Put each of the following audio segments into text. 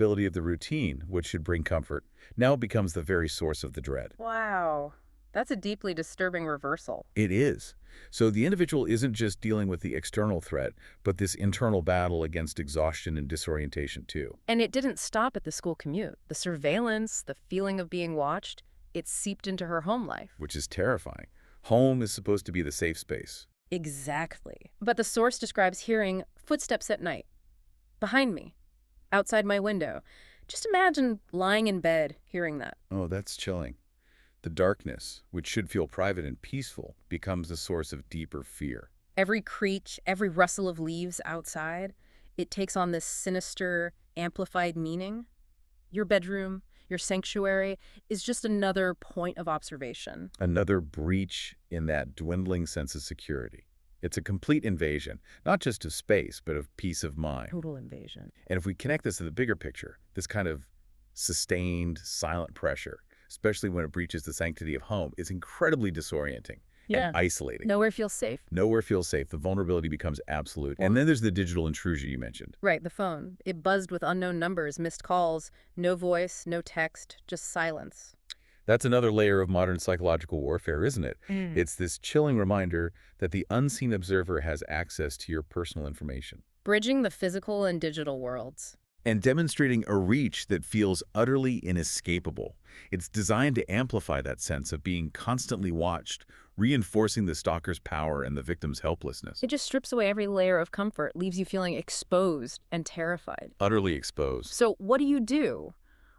predictability of the routine, which should bring comfort, now becomes the very source of the dread. Wow. That's a deeply disturbing reversal. It is. So the individual isn't just dealing with the external threat, but this internal battle against exhaustion and disorientation too, And it didn't stop at the school commute. The surveillance, the feeling of being watched, it seeped into her home life. which is terrifying. Home is supposed to be the safe space. Exactly. But the source describes hearing footsteps at night, behind me, outside my window. Just imagine lying in bed hearing that. Oh, that's chilling. The darkness, which should feel private and peaceful, becomes a source of deeper fear. Every creak, every rustle of leaves outside, it takes on this sinister, amplified meaning. Your bedroom, your sanctuary, is just another point of observation. Another breach in that dwindling sense of security. It's a complete invasion, not just of space, but of peace of mind. Total invasion. And if we connect this to the bigger picture, this kind of sustained, silent pressure, especially when it breaches the sanctity of home, is incredibly disorienting and isolating. Nowhere feels safe. Nowhere feels safe. The vulnerability becomes absolute. And then there's the digital intrusion you mentioned. Right, the phone. It buzzed with unknown numbers, missed calls, no voice, no text, just silence. That's another layer of modern psychological warfare, isn't it? It's this chilling reminder that the unseen observer has access to your personal information Bridging the physical and digital worlds. and demonstrating a reach that feels utterly inescapable. It's designed to amplify that sense of being constantly watched, reinforcing the stalker's power and the victim's helplessness. It just strips away every layer of comfort, leaves you feeling exposed and terrified. Utterly exposed. So what do you do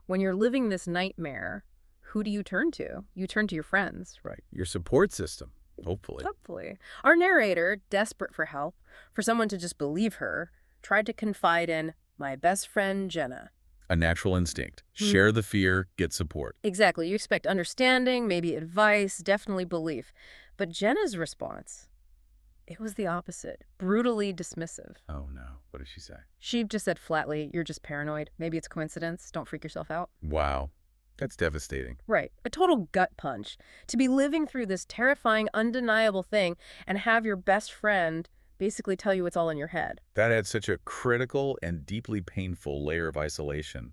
when you're living this nightmare? Who do you turn to? You turn to your friends. Right. Your support system, hopefully. Hopefully. Our narrator, desperate for help, for someone to just believe her, tried to confide in my best friend, Jenna. A natural instinct. Share the fear, get support. Exactly. You expect understanding, maybe advice, definitely belief. But Jenna's response, it was the opposite. Brutally dismissive. Oh no, what did she say? She just said flatly, you're just paranoid. Maybe it's coincidence. Don't freak yourself out. Wow, that's devastating. Right. A total gut punch. To be living through this terrifying, undeniable thing and have your best friend basically tell you it's all in your head. That adds such a critical and deeply painful layer of isolation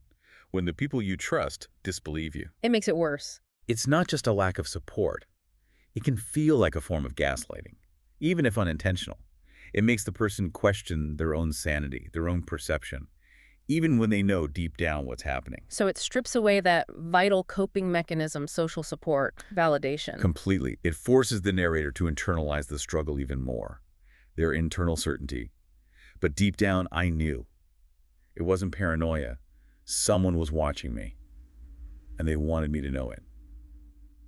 when the people you trust disbelieve you. It makes it worse. It's not just a lack of support. It can feel like a form of gaslighting, even if unintentional. It makes the person question their own sanity, their own perception, even when they know deep down what's happening. So it strips away that vital coping mechanism, social support, validation. Completely. It forces the narrator to internalize the struggle even more, their internal certainty. But deep down, I knew. It wasn't paranoia. Someone was watching me, and they wanted me to know it.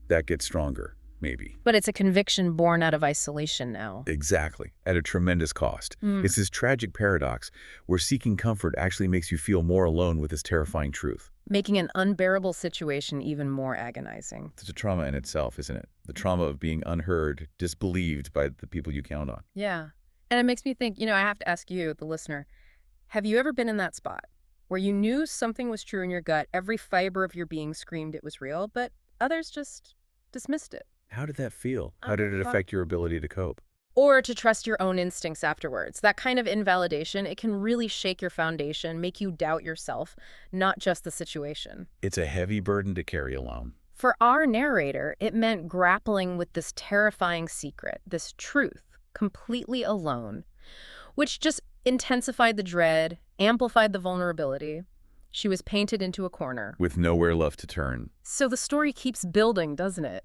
That gets stronger, maybe. But it's a conviction born out of isolation now. Exactly, at a tremendous cost. It's this tragic paradox where seeking comfort actually makes you feel more alone with this terrifying truth. Making an unbearable situation even more agonizing. It's a trauma in itself, isn't it? The trauma of being unheard, disbelieved by the people you count on. Yeah. And it makes me think, I have to ask you, the listener, have you ever been in that spot where you knew something was true in your gut, every fiber of your being screamed it was real, but others just dismissed it? How did that feel? How did it affect your ability to cope? Or to trust your own instincts afterwards. That kind of invalidation, it can really shake your foundation, make you doubt yourself, not just the situation. It's a heavy burden to carry alone. For our narrator, it meant grappling with this terrifying secret, this truth, completely alone, which just intensified the dread, amplified the vulnerability. She was painted into a corner. With nowhere left to turn. So the story keeps building, doesn't it?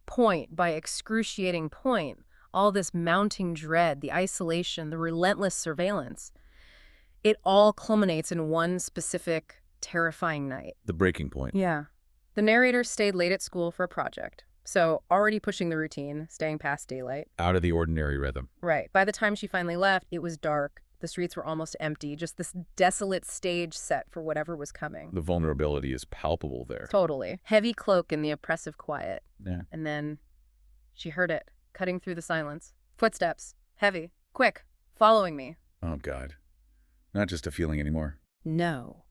Point by excruciating point, all this mounting dread, the isolation, the relentless surveillance. It all culminates in one specific, terrifying night. The breaking point. Yeah. The narrator stayed late at school for a project, so already pushing the routine, staying past daylight. Out of the ordinary rhythm. Right. By the time she finally left, it was dark. The streets were almost empty, just this desolate stage set for whatever was coming. The vulnerability is palpable there. Totally. Heavy cloak in the oppressive quiet. Yeah. And then she heard it, cutting through the silence. Footsteps. Heavy. Quick. Following me. Oh, God. Not just a feeling anymore. No.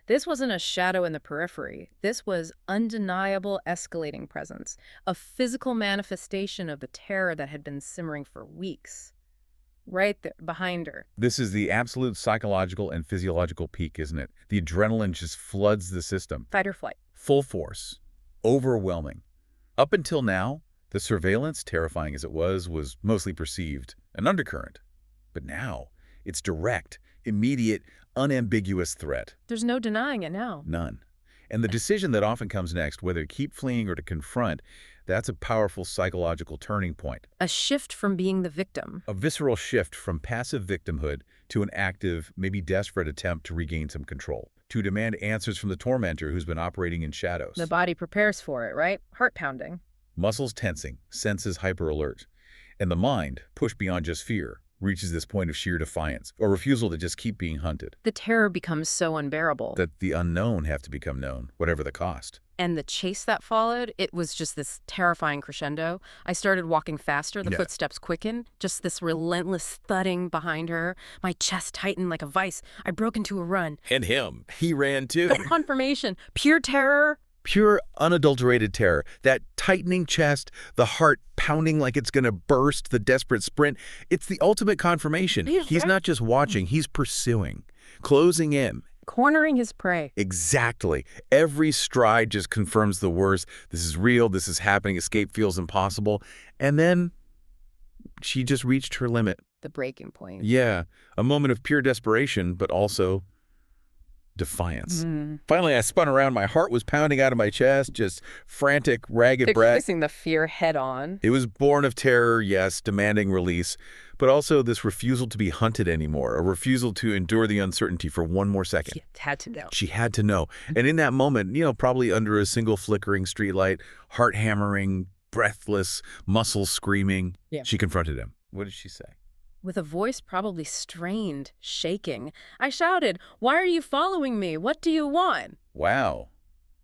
This wasn't a shadow in the periphery. This was undeniable escalating presence, a physical manifestation of the terror that had been simmering for weeks. right there behind her. This is the absolute psychological and physiological peak, isn't it? The adrenaline just floods the system. Fight or flight. Full force. Overwhelming. Up until now, the surveillance, terrifying as it was mostly perceived, an undercurrent. But now, it's direct, immediate, unambiguous threat. There's no denying it now. None. And the decision that often comes next, whether to keep fleeing or to confront, that's a powerful psychological turning point. A shift from being the victim. A visceral shift from passive victimhood to an active, maybe desperate attempt to regain some control, to demand answers from the tormentor who's been operating in shadows. The body prepares for it, right? Heart pounding. Muscles tensing, senses hyper-alert. And the mind, pushed beyond just fear, reaches this point of sheer defiance, or refusal to just keep being hunted. The terror becomes so unbearable. That the unknown have to become known, whatever the cost. And the chase that followed, it was just this terrifying crescendo. I started walking faster, the footsteps quickened, just this relentless thudding behind her. My chest tightened like a vice. I broke into a run. And him. He ran too. Confirmation. Pure terror. Pure, unadulterated terror. That tightening chest, the heart pounding like it's going to burst, the desperate sprint. It's the ultimate confirmation. He's not just watching, he's pursuing, closing in. Cornering his prey. Exactly. Every stride just confirms the worst. This is real. This is happening. Escape feels impossible. And then she just reached her limit. The breaking point. Yeah. A moment of pure desperation, but also defiance. Finally, I spun around. My heart was pounding out of my chest, just frantic, ragged breath. Facing the fear head on. It was born of terror, yes, demanding release, but also this refusal to be hunted anymore, a refusal to endure the uncertainty for one more second. She had to know. She had to know. And in that moment, probably under a single flickering streetlight, heart hammering, breathless, muscles screaming, she confronted him. What did she say? With a voice probably strained, shaking, I shouted, "Why are you following me? What do you want?" Wow.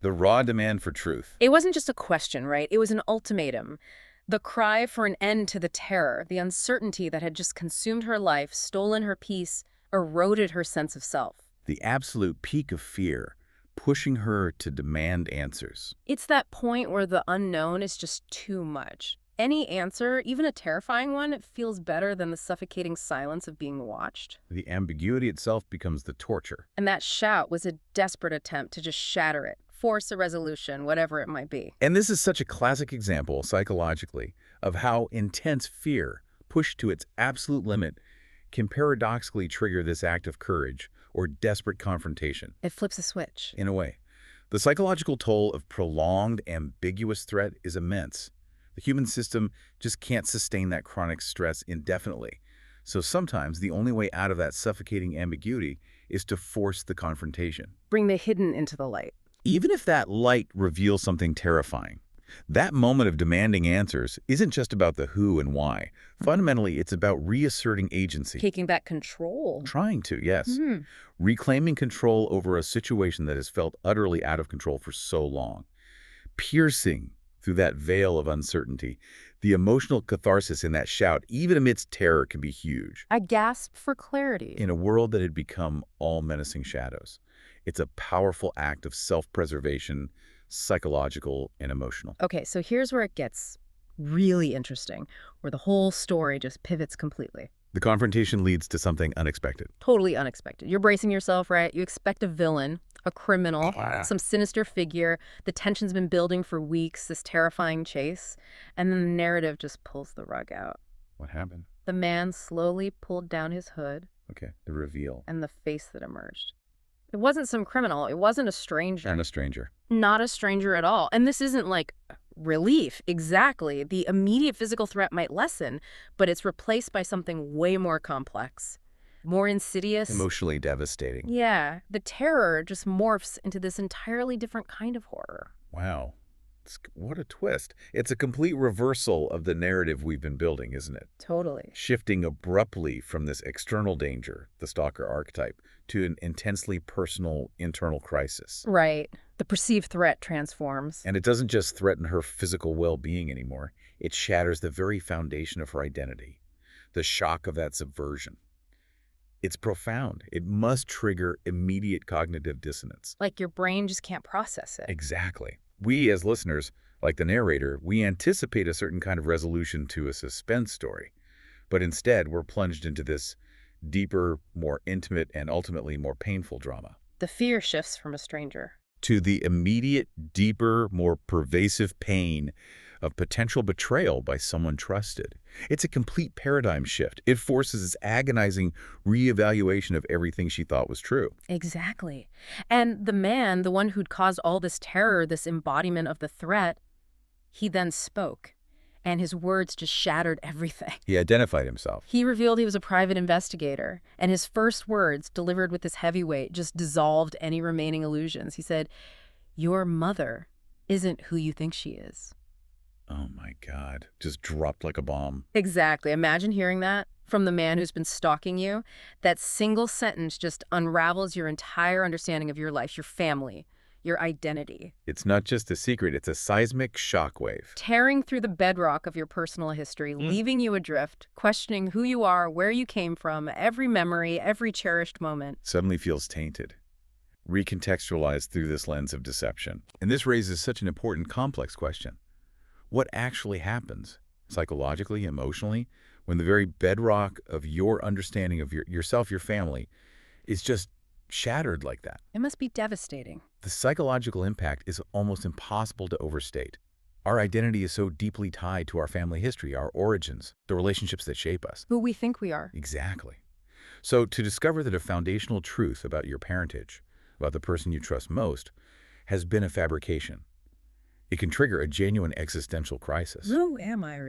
The raw demand for truth. It wasn't just a question, right? It was an ultimatum. The cry for an end to the terror, the uncertainty that had just consumed her life, stolen her peace, eroded her sense of self. The absolute peak of fear, pushing her to demand answers. It's that point where the unknown is just too much. Any answer, even a terrifying one, feels better than the suffocating silence of being watched. The ambiguity itself becomes the torture. And that shout was a desperate attempt to just shatter it, force a resolution, whatever it might be. And this is such a classic example, psychologically, of how intense fear, pushed to its absolute limit, can paradoxically trigger this act of courage or desperate confrontation. It flips a switch. In a way. The psychological toll of prolonged, ambiguous threat is immense. The human system just can't sustain that chronic stress indefinitely. So sometimes the only way out of that suffocating ambiguity is to force the confrontation. Bring the hidden into the light. Even if that light reveals something terrifying, that moment of demanding answers isn't just about the who and why. Fundamentally, it's about reasserting agency. Taking back control. Trying to, yes. Reclaiming control over a situation that has felt utterly out of control for so long. Piercing through that veil of uncertainty. The emotional catharsis in that shout, even amidst terror, can be huge. I gasped for clarity. In a world that had become all menacing shadows, it's a powerful act of self-preservation, psychological and emotional. Okay, so here's where it gets really interesting, where the whole story just pivots completely. The confrontation leads to something unexpected. Totally unexpected. You're bracing yourself, right? You expect a villain, a criminal, some sinister figure. The tension's been building for weeks, this terrifying chase. And then the narrative just pulls the rug out. What happened? The man slowly pulled down his hood. Okay, the reveal. And the face that emerged. It wasn't some criminal. It wasn't a stranger. And a stranger. Not a stranger at all. And this isn't like relief. Exactly. The immediate physical threat might lessen, but it's replaced by something way more complex, more insidious. Emotionally devastating. Yeah. The terror just morphs into this entirely different kind of horror. Wow. What a twist. It's a complete reversal of the narrative we've been building, isn't it? Totally. Shifting abruptly from this external danger, the stalker archetype, to an intensely personal internal crisis. Right. The perceived threat transforms. And it doesn't just threaten her physical well-being anymore. It shatters the very foundation of her identity. The shock of that subversion. It's profound. It must trigger immediate cognitive dissonance. Like your brain just can't process it. Exactly. We, as listeners, like the narrator, we anticipate a certain kind of resolution to a suspense story. But instead, we're plunged into this deeper, more intimate, and ultimately more painful drama. The fear shifts from a stranger. To the immediate, deeper, more pervasive pain of potential betrayal by someone trusted. It's a complete paradigm shift. It forces this agonizing reevaluation of everything she thought was true. Exactly. And the man, the one who'd caused all this terror, this embodiment of the threat, he then spoke. And his words just shattered everything. He identified himself. He revealed he was a private investigator, and his first words, delivered with this heavyweight, just dissolved any remaining illusions. He said, "Your mother isn't who you think she is." Oh my God. Just dropped like a bomb. Exactly. Imagine hearing that from the man who's been stalking you. That single sentence just unravels your entire understanding of your life, your family, your identity. It's not just a secret, it's a seismic shockwave. Tearing through the bedrock of your personal history, leaving you adrift, questioning who you are, where you came from, every memory, every cherished moment. Suddenly feels tainted, recontextualized through this lens of deception. And this raises such an important, complex question. What actually happens, psychologically, emotionally, when the very bedrock of your understanding of yourself, your family, is just shattered like that? It must be devastating. The psychological impact is almost impossible to overstate. Our identity is so deeply tied to our family history, our origins, the relationships that shape us. Who we think we are. Exactly. So to discover that a foundational truth about your parentage, about the person you trust most, has been a fabrication, it can trigger a genuine existential crisis. Who am I really?